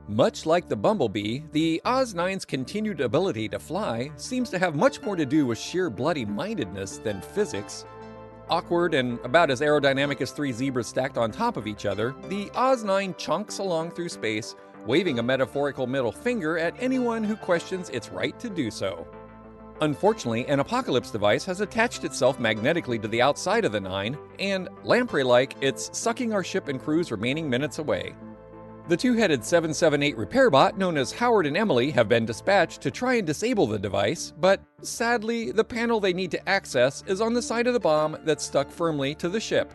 Much like the bumblebee, the Oz-9's continued ability to fly seems to have much more to do with sheer bloody-mindedness than physics. Awkward and about as aerodynamic as three zebras stacked on top of each other, the Oz-9 chunks along through space, waving a metaphorical middle finger at anyone who questions its right to do so. Unfortunately, an apocalypse device has attached itself magnetically to the outside of the 9, and, lamprey-like, it's sucking our ship and crew's remaining minutes away. The two-headed 778 repair bot known as Howard and Emily have been dispatched to try and disable the device, but sadly, the panel they need to access is on the side of the bomb that's stuck firmly to the ship.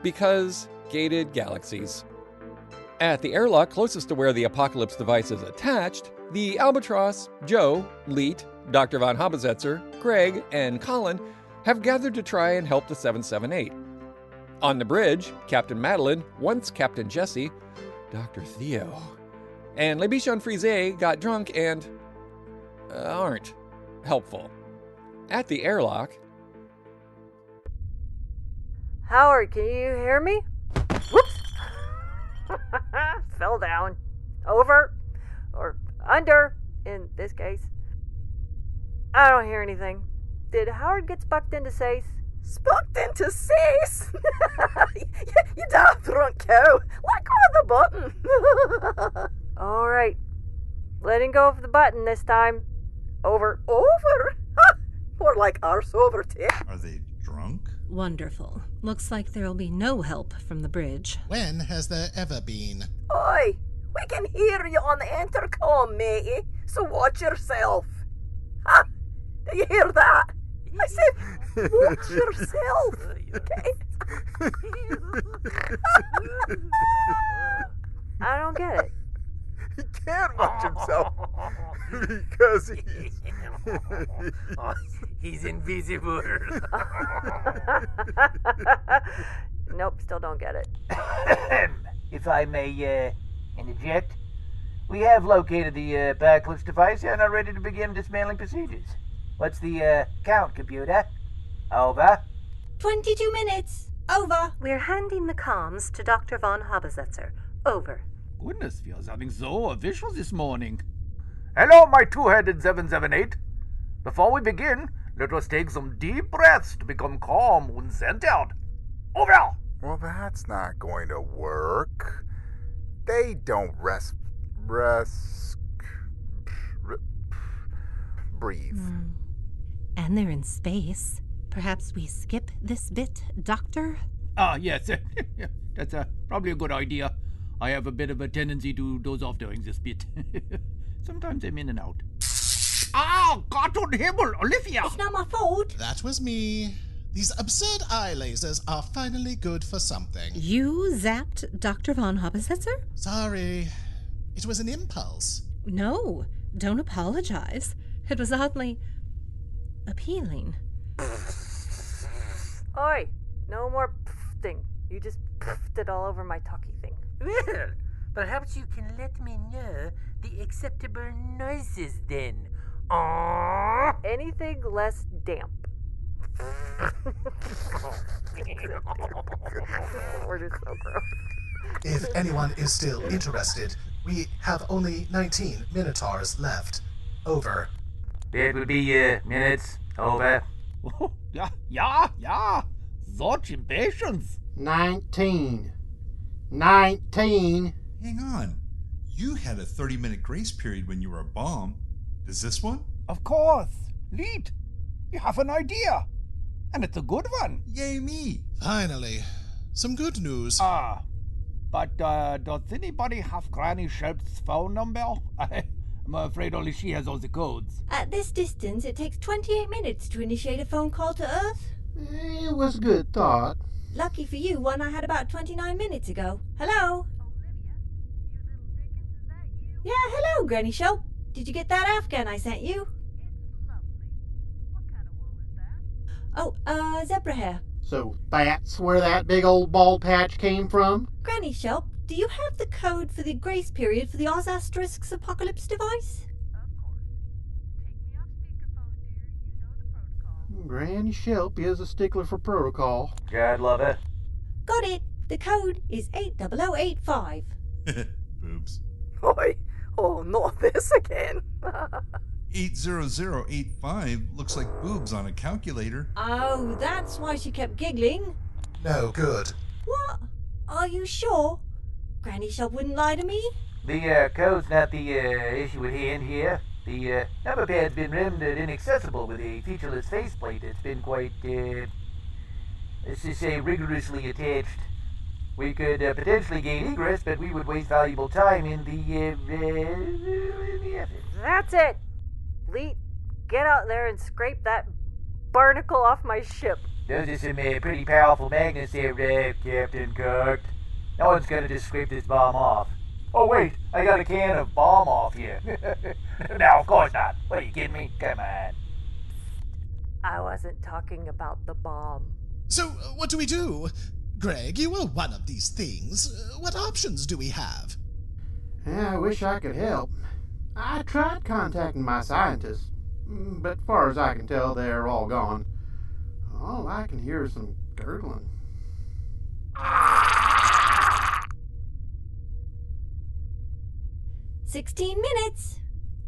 Because gated galaxies. At the airlock closest to where the apocalypse device is attached, the Albatros, Joe, Leet, Dr. von Zetzer, Greg, and Colin have gathered to try and help the 778. On the bridge, Captain Madeline, once Captain Jessie, Dr. Theo, and Le Bichon Frise got drunk and aren't helpful. At the airlock... Howard, can you hear me? Whoops! Fell down. Over. Or under, in this case. I don't hear anything. Did Howard get spucked into sace? Spucked into sace? You damn drunk cow. Let go of the button. Alright. Letting go of the button this time. Over. Over? Ha! More like arse over, Tick. Are they drunk? Wonderful. Looks like there'll be no help from the bridge. When has there ever been? Oi! We can hear you on the intercom, matey. So watch yourself. Ha! Do you hear that? I said, watch yourself. Okay? I don't get it. He can't watch himself because he's invisible. Nope, still don't get it. If I may interject, we have located the apocalypse device and are ready to begin dismantling procedures. What's the count, computer? Over. 22 minutes. Over. We're handing the comms to Dr. von Zetzer. Over. Goodness, we are sounding so official this morning. Hello, my two-headed 778. Before we begin, let us take some deep breaths to become calm and centered. Over! Well, that's not going to work. They don't breathe. And they're in space. Perhaps we skip this bit, Doctor? Yes. That's probably a good idea. I have a bit of a tendency to doze off during this bit. Sometimes I'm in and out. Oh, Gott und Himmel, Olivia! It's not my fault. That was me. These absurd eye lasers are finally good for something. You zapped Dr. von Zetzer? Sorry. It was an impulse. No, don't apologize. It was oddly appealing. Oi, no more pfting. You just pfted it all over my talkie thing. Well, perhaps you can let me know the acceptable noises then. Anything less damp. We're just so gross. If anyone is still interested, we have only 19 minotaurs left. Over. It will be minutes. Over. Oh, yeah. Such impatience. 19. Hang on. You had a 30-minute grace period when you were a bomb. Does this one? Of course. Leet, you have an idea. And it's a good one. Yay me. Finally. Some good news. But does anybody have Granny Shelp's phone number? I'm afraid only she has all the codes. At this distance, it takes 28 minutes to initiate a phone call to Earth. It was a good thought. Lucky for you, one I had about 29 minutes ago. Hello? Olivia, you little dickens, is that you? Yeah, hello, Granny Shelp. Did you get that Afghan I sent you? It's lovely. What kind of wool is that? Oh, zebra hair. So that's where that big old bald patch came from? Granny Shelp, do you have the code for the grace period for the Oz Asterisk's apocalypse device? Of course. Take me off speakerphone, dear. You know the protocol. Granny Shelp is a stickler for protocol. God love it. Got it. The code is 80085. Boobs. Oi, Oh, not this again. 80085 looks like boobs on a calculator. Oh, that's why she kept giggling. No good. What? Are you sure? Granny Shop wouldn't lie to me? The code's not the issue at hand here. The number pad's been rendered inaccessible with a featureless faceplate that's been quite, let's just say, rigorously attached. We could potentially gain egress, but we would waste valuable time in the effort. That's it! Leet, get out there and scrape that barnacle off my ship. Those are some pretty powerful magnets there, Captain Cook. No one's gonna just scrape this bomb off. Oh, wait, I got a can of bomb off here. No, of course not. What, are you kidding me? Come on. I wasn't talking about the bomb. So, what do we do? Greg, you are one of these things. What options do we have? I wish I could help. I tried contacting my scientists, but far as I can tell, they're all gone. All I can hear is some gurgling. 16 minutes.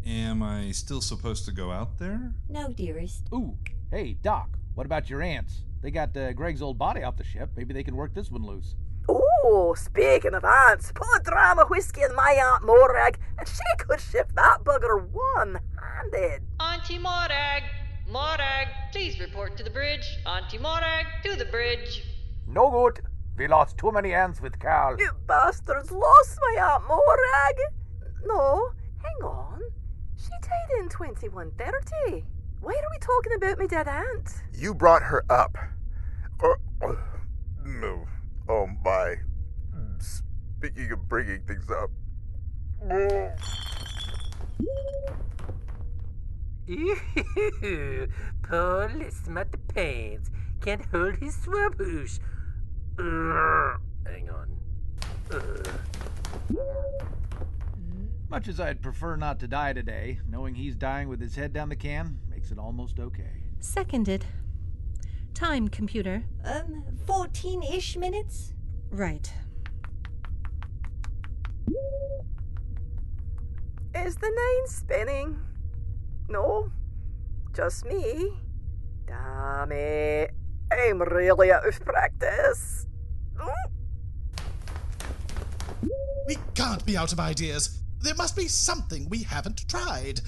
Am I still supposed to go out there? No, dearest. Ooh, hey, Doc, what about your ants? They got Greg's old body off the ship. Maybe they can work this one loose. Oh, speaking of ants, put a dram of whiskey in my Aunt Morag, and she could shift that bugger one-handed. Auntie Morag! Morag, please report to the bridge. Auntie Morag, to the bridge. No good. We lost too many ants with Carl. You bastards lost my Aunt Morag. No, hang on. She died in 2130. Why are we talking about my dead aunt? You brought her up. No. Oh my. Speaking of bringing things up. Paul smart the pants. Can't hold his swaboosh. Hang on. Much as I'd prefer not to die today, knowing he's dying with his head down the can makes it almost okay. Seconded. Time, computer. 14-ish minutes? Right. Is the 9 spinning? No, just me. Damn it. I'm really out of practice. We can't be out of ideas. There must be something we haven't tried.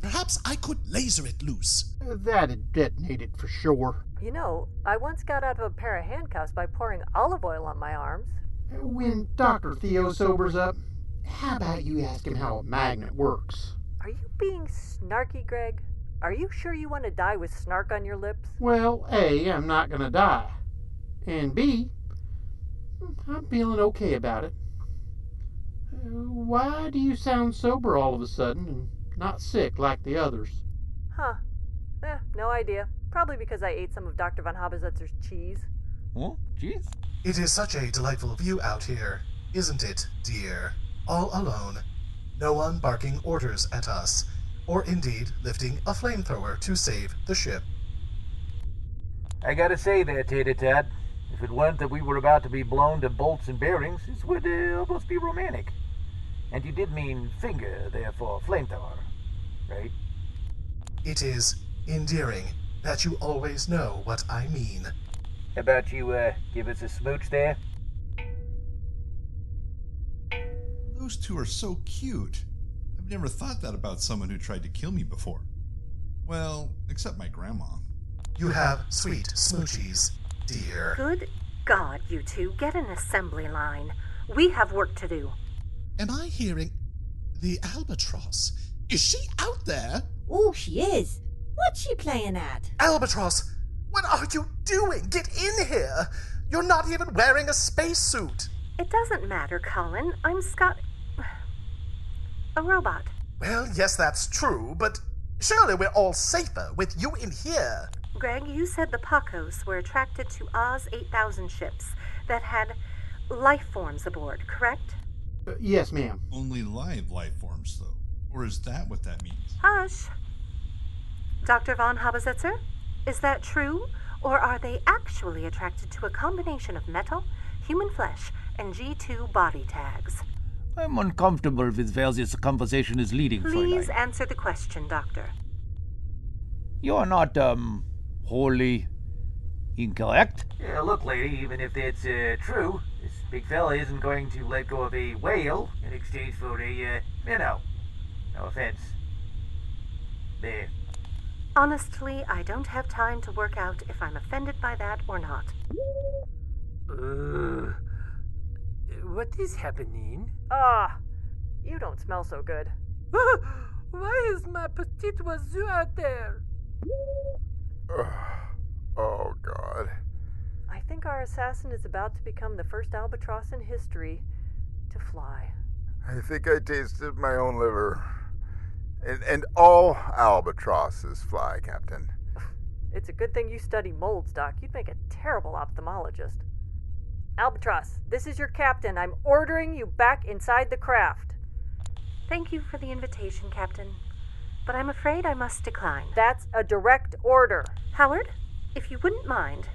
Perhaps I could laser it loose. That'd detonate it for sure. You know, I once got out of a pair of handcuffs by pouring olive oil on my arms. When Dr. Theo sobers up, how about you ask him how a magnet works? Are you being snarky, Greg? Are you sure you want to die with snark on your lips? Well, A, I'm not gonna die. And B, I'm feeling okay about it. Why do you sound sober all of a sudden and not sick like the others? Huh. No idea. Probably because I ate some of Dr. von Habesetzer's cheese. Oh, cheese? It is such a delightful view out here, isn't it, dear? All alone. No one barking orders at us, or indeed lifting a flamethrower to save the ship. I gotta say there, Tater-Tot, if it weren't that we were about to be blown to bolts and bearings, this would almost be romantic. And you did mean finger, therefore flamethrower, right? It is endearing that you always know what I mean. How about you give us a smooch there? Those two are so cute. I've never thought that about someone who tried to kill me before. Well, except my grandma. You have sweet smoochies, dear. Good God, you two, get an assembly line. We have work to do. Am I hearing the Albatros? Is she out there? Oh, she is. What's she playing at? Albatros, what are you doing? Get in here! You're not even wearing a spacesuit. It doesn't matter, Colin. I'm a robot. Well, yes, that's true, but surely we're all safer with you in here. Greg, you said the Pacos were attracted to Oz 8000 ships that had life forms aboard, correct? Yes, ma'am. Only live life forms, though. Or is that what that means? Hush. Dr. von Habesetzer, is that true? Or are they actually attracted to a combination of metal, human flesh, and G2 body tags? I'm uncomfortable with where this conversation is leading, Please Fräulein. answer the question, Doctor. You're not, wholly incorrect. Yeah, look, lady, even if that's true, this big fella isn't going to let go of a whale in exchange for a minnow. No offense. There. Honestly, I don't have time to work out if I'm offended by that or not. What is happening? You don't smell so good. Why is my petite oiseau out there? Oh, God. I think our assassin is about to become the first albatross in history to fly. I think I tasted my own liver. And all albatrosses fly, Captain. It's a good thing you study molds, Doc. You'd make a terrible ophthalmologist. Albatross, this is your captain. I'm ordering you back inside the craft. Thank you for the invitation, Captain, but I'm afraid I must decline. That's a direct order. Howard, if you wouldn't mind,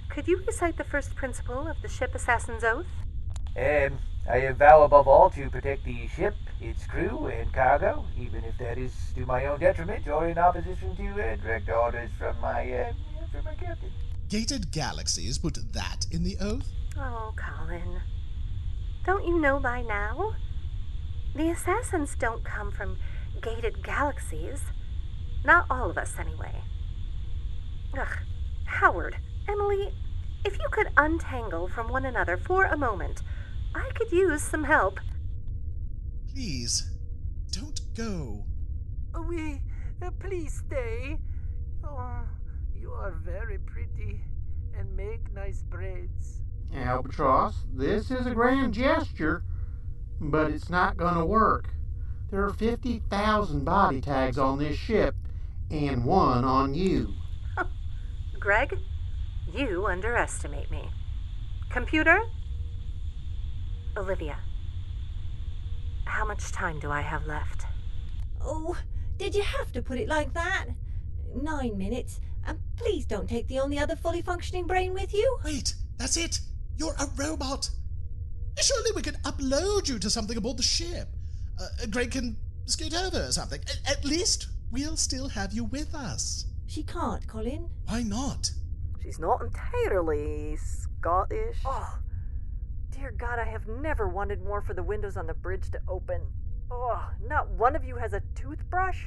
could you recite the first principle of the ship assassin's oath? I vow above all to protect the ship, its crew, and cargo, even if that is to my own detriment or in opposition to direct orders from my captain. Gated galaxies put that in the oath? Oh, Colin. Don't you know by now? The assassins don't come from gated galaxies. Not all of us, anyway. Ugh, Howard, Emily, if you could untangle from one another for a moment, I could use some help. Please, don't go. Please stay. Oh, you are very pretty and make nice braids. Albatross, this is a grand gesture, but it's not going to work. There are 50,000 body tags on this ship, and one on you. Greg, you underestimate me. Computer? Olivia, how much time do I have left? Oh, did you have to put it like that? 9 minutes. And please don't take the only other fully functioning brain with you. Wait, that's it. You're a robot. Surely we could upload you to something aboard the ship. Greg can scoot over or something. At least we'll still have you with us. She can't, Colin. Why not? She's not entirely Scottish. Oh, dear God, I have never wanted more for the windows on the bridge to open. Oh, not one of you has a toothbrush?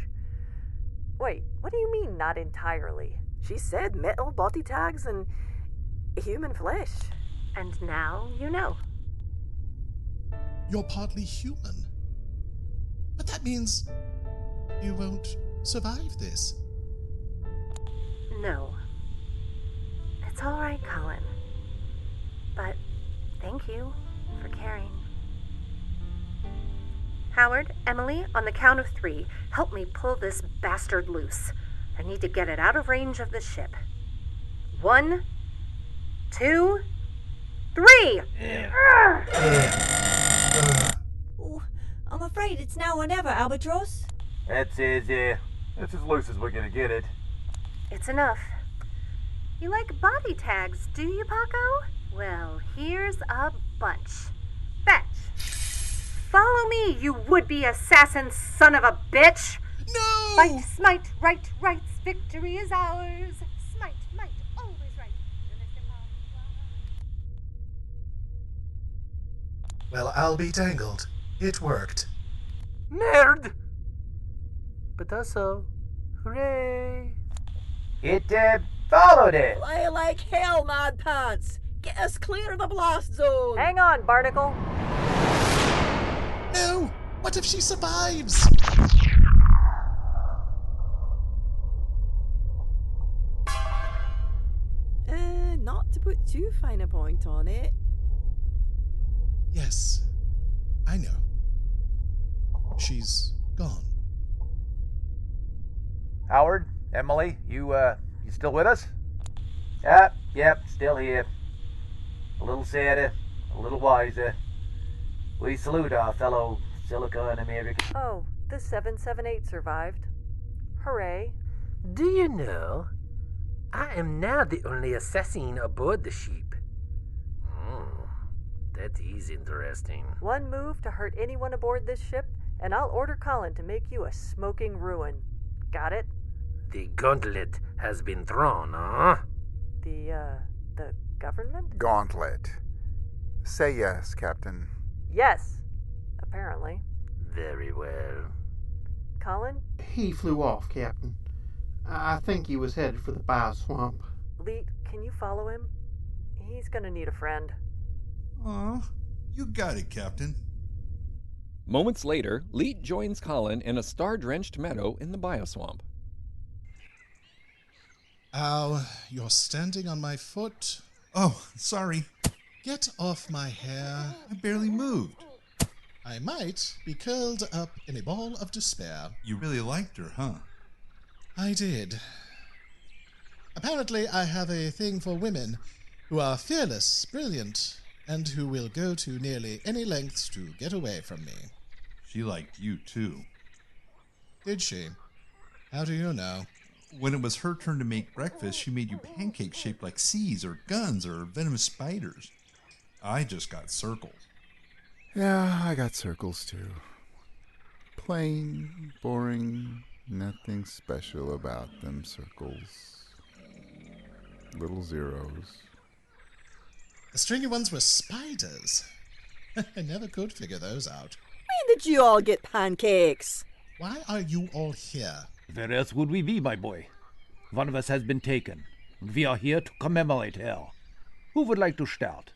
Wait, what do you mean, not entirely? She said metal body tags and human flesh. And now you know. You're partly human. But that means you won't survive this. No. It's all right, Colin. But thank you for caring. Howard, Emily, on the count of 3, help me pull this bastard loose. I need to get it out of range of the ship. 1, 2, 3! Oh, I'm afraid it's now or never, Albatros. That's as loose as we're gonna get it. It's enough. You like body tags, do you, Paco? Well, here's a bunch. Fetch! Follow me, you would-be assassin son of a bitch! No! Fight, smite, right, rights, victory is ours. Smite, might, always right. Well, I'll be dangled. It worked. Nerd! But also, hooray! It followed it. Fly like hell, Mad Pants! Get us clear of the blast zone! Hang on, Barnacle. No! What if she survives? Not to put too fine a point on it. Yes, I know. She's gone. Howard, Emily, you still with us? Yep, still here. A little sadder, a little wiser. We salute our fellow Silicon Americans. Oh, the 778 survived. Hooray. Do you know, I am now the only assassin aboard the ship. That is interesting. One move to hurt anyone aboard this ship, and I'll order Colin to make you a smoking ruin. Got it? The gauntlet has been thrown, huh? The government? Gauntlet. Say yes, Captain. Yes, apparently. Very well. Colin? He flew off, Captain. I think he was headed for the bioswamp. Leet, can you follow him? He's gonna need a friend. Aw, you got it, Captain. Moments later, Leet joins Colin in a star-drenched meadow in the bioswamp. Ow, you're standing on my foot. Oh, sorry. Get off my hair. I barely moved. I might be curled up in a ball of despair. You really liked her, huh? I did. Apparently, I have a thing for women who are fearless, brilliant, and who will go to nearly any lengths to get away from me. She liked you, too. Did she? How do you know? When it was her turn to make breakfast, she made you pancakes shaped like C's or guns or venomous spiders. I just got circles. Yeah, I got circles too. Plain, boring, nothing special about them circles. Little zeros. The stringy ones were spiders. I never could figure those out. When did you all get pancakes? Why are you all here? Where else would we be, my boy? One of us has been taken, and we are here to commemorate her. Who would like to start?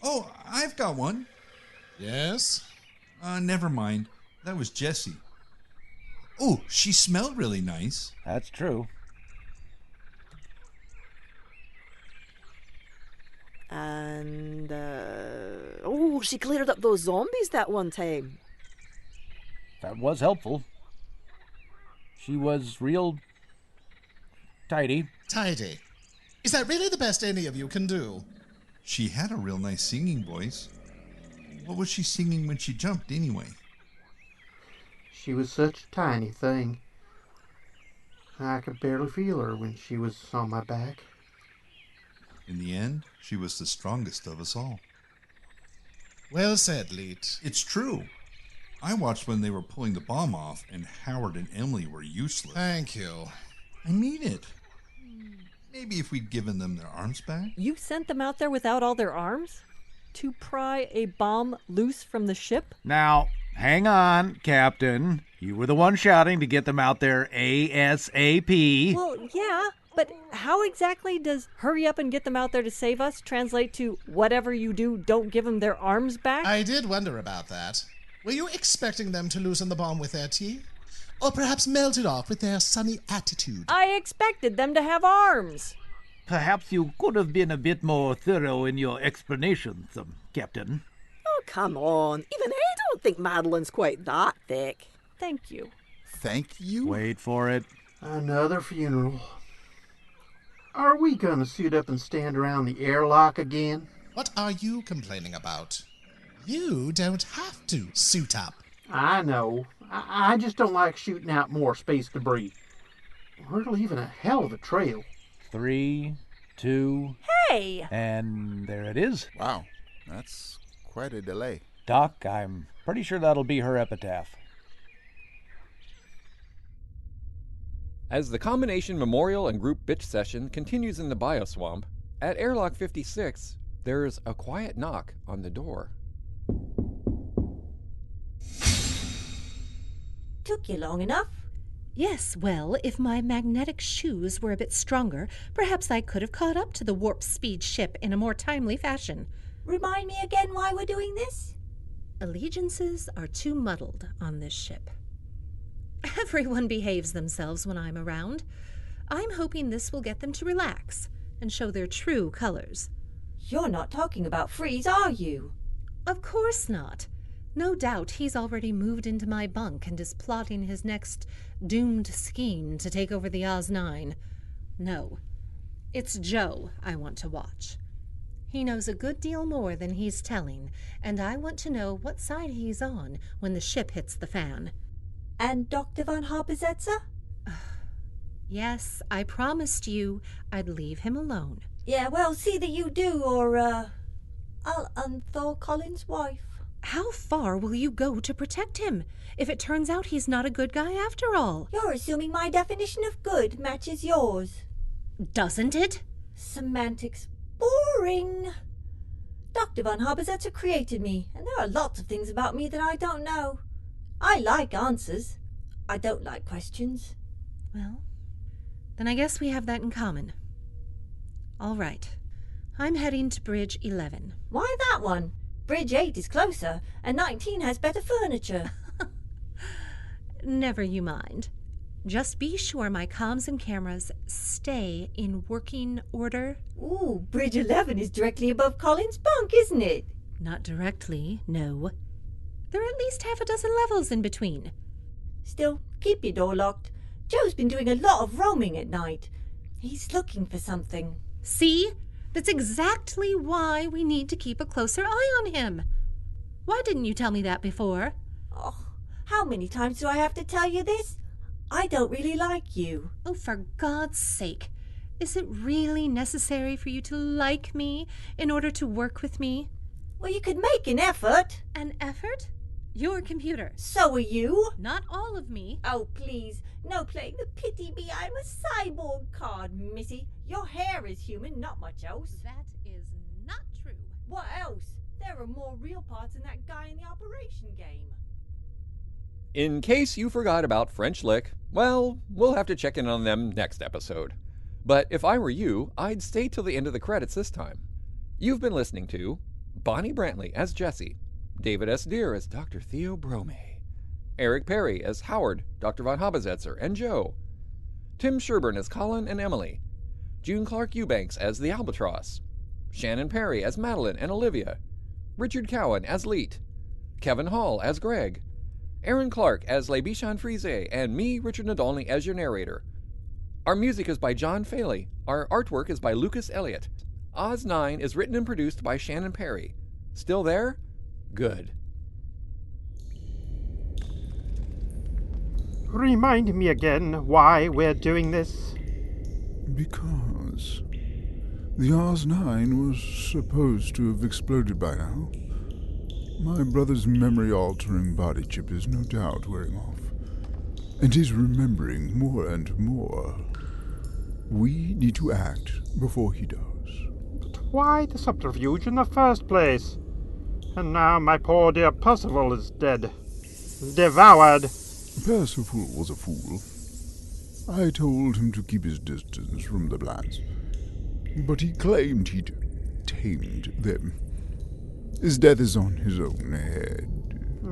Oh, I've got one. Yes? Never mind. That was Jessie. Oh, she smelled really nice. That's true. And, she cleared up those zombies that one time. That was helpful. She was real tidy. Tidy. Is that really the best any of you can do? She had a real nice singing voice. What was she singing when she jumped, anyway? She was such a tiny thing. I could barely feel her when she was on my back. In the end, she was the strongest of us all. Well said, Leet. It's true. I watched when they were pulling the bomb off, and Howard and Emily were useless. Thank you. I mean it. Maybe if we'd given them their arms back? You sent them out there without all their arms? To pry a bomb loose from the ship? Now, hang on, Captain. You were the one shouting to get them out there ASAP. Well, yeah, but how exactly does hurry up and get them out there to save us translate to whatever you do, don't give them their arms back? I did wonder about that. Were you expecting them to loosen the bomb with their teeth? Or perhaps melt it off with their sunny attitude? I expected them to have arms. Perhaps you could have been a bit more thorough in your explanations, Captain. Oh, come on. Even I don't think Madeline's quite that thick. Thank you. Thank you? Wait for it. Another funeral. Are we gonna suit up and stand around the airlock again? What are you complaining about? You don't have to suit up. I know. I just don't like shooting out more space debris. We're leaving a hell of a trail. 3, 2... Hey! And there it is. Wow, that's quite a delay. Doc, I'm pretty sure that'll be her epitaph. As the combination memorial and group bitch session continues in the bioswamp, at airlock 56, there's a quiet knock on the door. Took you long enough? Yes, well, if my magnetic shoes were a bit stronger, perhaps I could have caught up to the warp speed ship in a more timely fashion. Remind me again why we're doing this? Allegiances are too muddled on this ship. Everyone behaves themselves when I'm around. I'm hoping this will get them to relax and show their true colors. You're not talking about Freeze, are you? Of course not. No doubt he's already moved into my bunk and is plotting his next doomed scheme to take over the Oz-9. No, it's Joe I want to watch. He knows a good deal more than he's telling, and I want to know what side he's on when the ship hits the fan. And Dr. von Haber Zetzer? Yes, I promised you I'd leave him alone. Yeah, well, see that you do, or, I'll unthaw Colin's wife. How far will you go to protect him, if it turns out he's not a good guy after all? You're assuming my definition of good matches yours. Doesn't it? Semantics. Boring. Dr. von Zetzer created me, and there are lots of things about me that I don't know. I like answers. I don't like questions. Well, then I guess we have that in common. All right. I'm heading to Bridge 11. Why that one? Bridge 8 is closer, and 19 has better furniture. Never you mind. Just be sure my comms and cameras stay in working order. Ooh, Bridge 11 is directly above Colin's bunk, isn't it? Not directly, no. There are at least half a dozen levels in between. Still, keep your door locked. Joe's been doing a lot of roaming at night. He's looking for something. See? That's exactly why we need to keep a closer eye on him. Why didn't you tell me that before? Oh, how many times do I have to tell you this? I don't really like you. Oh, for God's sake. Is it really necessary for you to like me in order to work with me? Well, you could make an effort. An effort? Your computer. So are you. Not all of me. Oh, please. No playing the pity me. I'm a cyborg card, missy. Your hair is human, not much else. That is not true. What else? There are more real parts than that guy in the operation game. In case you forgot about French Lick, well, we'll have to check in on them next episode. But if I were you, I'd stay till the end of the credits this time. You've been listening to Bonnie Brantley as Jessie, David S. Deere as Dr. Theo Bromae, Eric Perry as Howard, Dr. von Zetzer, and Joe, Tim Sherburn as Colin and Emily, June Clark Eubanks as the Albatros, Shannon Perry as Madeline and Olivia, Richard Cowen as Leet, Kevin Hall as Greg, Aaron Clark as Le Bichon Frise, and me, Richard Nadolny, as your narrator. Our music is by John Faley. Our artwork is by Lucas Elliott. Oz 9 is written and produced by Shannon Perry. Still there? Good. Remind me again why we're doing this. Because the Oz 9 was supposed to have exploded by now. My brother's memory-altering body chip is no doubt wearing off, and he's remembering more and more. We need to act before he does. But why the subterfuge in the first place? And now my poor dear Percival is dead. Devoured. Percival was a fool. I told him to keep his distance from the plants, but he claimed he'd tamed them. His death is on his own head.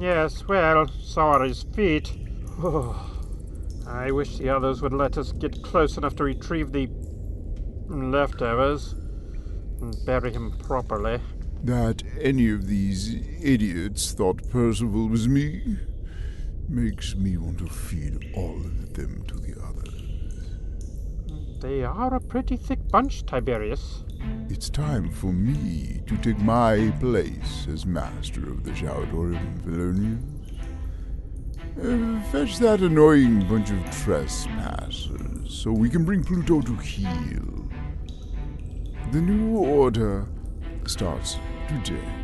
Yes, well, so are his feet. Oh, I wish the others would let us get close enough to retrieve the leftovers and bury him properly. That any of these idiots thought Percival was me makes me want to feed all of them to the others. They are a pretty thick bunch, Tiberius. It's time for me to take my place as master of the Shoutorium Felonius. Fetch that annoying bunch of trespassers so we can bring Pluto to heel. The new order starts today.